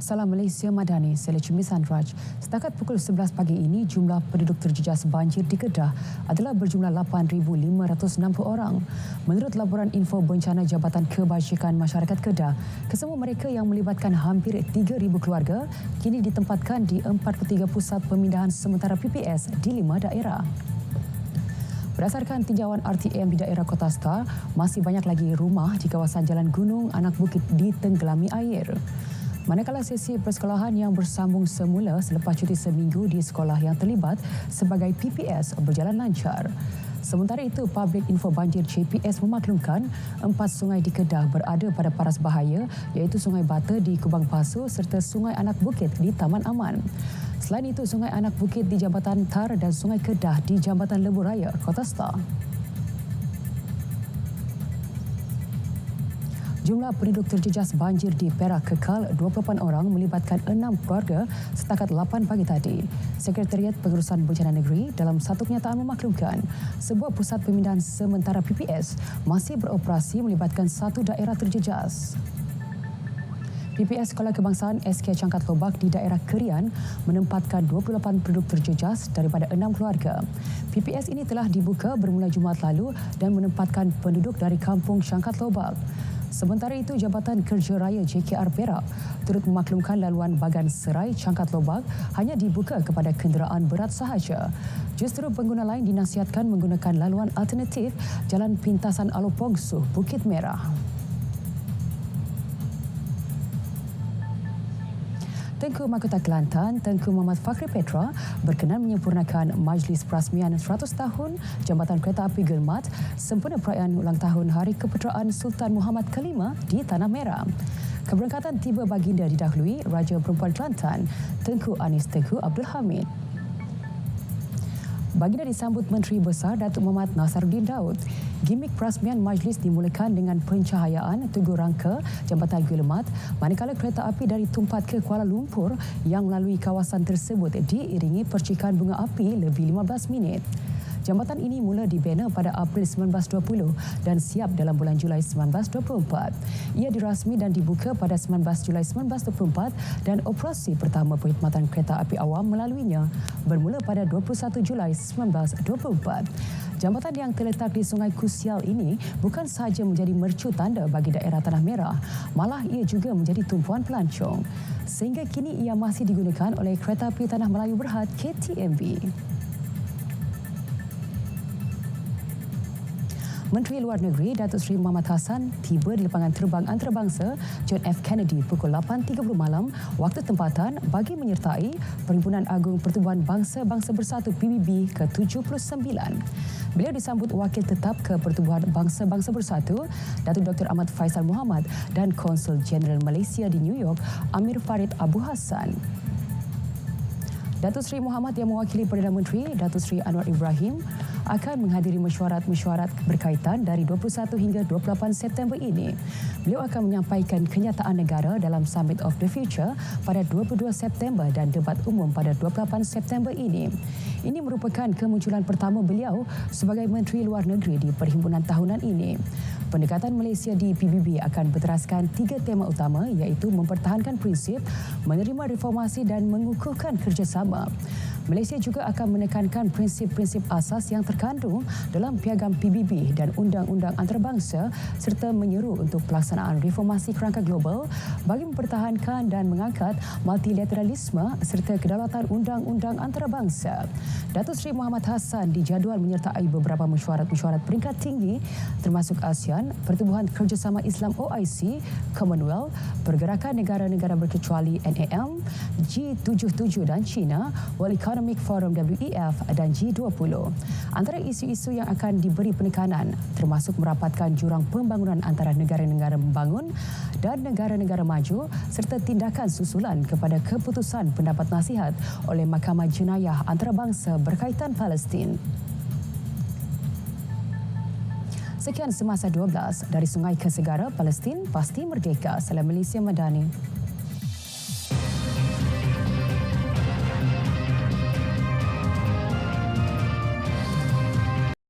Salam Malaysia Madani, saya Cumi Sanraj. Setakat pukul 11 pagi ini, jumlah penduduk terjejas banjir di Kedah adalah berjumlah 8,560 orang. Menurut laporan info bencana Jabatan Kebajikan Masyarakat Kedah, kesemua mereka yang melibatkan hampir 3,000 keluarga kini ditempatkan di 43 pusat pemindahan sementara PPS di 5 daerah. Berdasarkan tinjauan RTM di daerah Kota Star, masih banyak lagi rumah di kawasan Jalan Gunung Anak Bukit ditenggelami air. Manakala sesi persekolahan yang bersambung semula selepas cuti seminggu di sekolah yang terlibat sebagai PPS berjalan lancar. Sementara itu, Public Info Banjir JPS memaklumkan 4 sungai di Kedah berada pada paras bahaya iaitu Sungai Bata di Kubang Pasu serta Sungai Anak Bukit di Taman Aman. Selain itu, Sungai Anak Bukit di Jambatan Tar dan Sungai Kedah di Jambatan Lebuh Raya, Kota Star. Jumlah penduduk terjejas banjir di Perak kekal 28 orang melibatkan 6 keluarga setakat 8 pagi tadi. Sekretariat Pengurusan Bencana Negeri dalam satu kenyataan memaklumkan sebuah pusat pemindahan sementara PPS masih beroperasi melibatkan 1 daerah terjejas. PPS Sekolah Kebangsaan SK Cangkat Lobak di daerah Kerian menempatkan 28 penduduk terjejas daripada 6 keluarga. PPS ini telah dibuka bermula Jumaat lalu dan menempatkan penduduk dari kampung Cangkat Lobak. Sementara itu, Jabatan Kerja Raya JKR Perak turut memaklumkan laluan Bagan Serai Cangkat Lobak hanya dibuka kepada kenderaan berat sahaja. Justru pengguna lain dinasihatkan menggunakan laluan alternatif Jalan Pintasan Alopogsuh, Bukit Merah. Tengku Mahkota Kelantan, Tengku Muhammad Fakhri Petra berkenan menyempurnakan Majlis Perasmian 100 tahun Jambatan Kereta Api Gelmat sempena perayaan ulang tahun Hari Keputeraan Sultan Muhammad Kelima di Tanah Merah. Keberangkatan tiba baginda didahului Raja Perempuan Kelantan, Tengku Anis Tengku Abdul Hamid. Baginda disambut Menteri Besar Datuk Muhammad Nasaruddin Daud. Gimik perasmian majlis dimulakan dengan pencahayaan Tugu Rangka Jambatan Guillemard manakala kereta api dari Tumpat ke Kuala Lumpur yang melalui kawasan tersebut diiringi percikan bunga api lebih 15 minit. Jambatan ini mula dibina pada April 1920 dan siap dalam bulan Julai 1924. Ia dirasmi dan dibuka pada 19 Julai 1924 dan operasi pertama perkhidmatan kereta api awam melaluinya bermula pada 21 Julai 1924. Jambatan yang terletak di Sungai Kusial ini bukan sahaja menjadi mercu tanda bagi daerah Tanah Merah, malah ia juga menjadi tumpuan pelancong. Sehingga kini ia masih digunakan oleh Kereta Api Tanah Melayu Berhad KTMB. Menteri Luar Negeri Datuk Seri Muhammad Hassan tiba di lapangan terbang antarabangsa John F. Kennedy pukul 8.30 malam waktu tempatan bagi menyertai Perhimpunan Agung Pertubuhan Bangsa-Bangsa Bersatu PBB ke-79. Beliau disambut Wakil Tetap ke Pertubuhan Bangsa-Bangsa Bersatu Datuk Dr. Ahmad Faisal Muhammad dan Konsul Jeneral Malaysia di New York Amir Farid Abu Hassan. Datuk Seri Muhammad yang mewakili Perdana Menteri Datuk Seri Anwar Ibrahim akan menghadiri mesyuarat-mesyuarat berkaitan dari 21 hingga 28 September ini. Beliau akan menyampaikan kenyataan negara dalam Summit of the Future pada 22 September dan debat umum pada 28 September ini. Ini merupakan kemunculan pertama beliau sebagai Menteri Luar Negeri di perhimpunan tahunan ini. Pendekatan Malaysia di PBB akan berteraskan 3 tema utama iaitu mempertahankan prinsip, menerima reformasi dan mengukuhkan kerjasama. Malaysia juga akan menekankan prinsip-prinsip asas yang terkandung dalam piagam PBB dan undang-undang antarabangsa serta menyeru untuk pelaksanaan reformasi kerangka global bagi mempertahankan dan mengangkat multilateralisme serta kedaulatan undang-undang antarabangsa. Datuk Seri Muhammad Hassan dijadual menyertai beberapa mesyuarat-mesyuarat peringkat tinggi termasuk ASEAN, Pertubuhan Kerjasama Islam OIC, Commonwealth, Pergerakan Negara-Negara Berkecuali NAM, G77 dan China, World Economic Forum WEF dan G20. Antara isu-isu yang akan diberi penekanan termasuk merapatkan jurang pembangunan antara negara-negara membangun dan negara-negara maju serta tindakan susulan kepada keputusan pendapat nasihat oleh Mahkamah Jenayah Antarabangsa berkaitan Palestin. Sekian Semasa 12 dari Sungai ke Segara, Palestin pasti merdeka. Salam Malaysia Madani.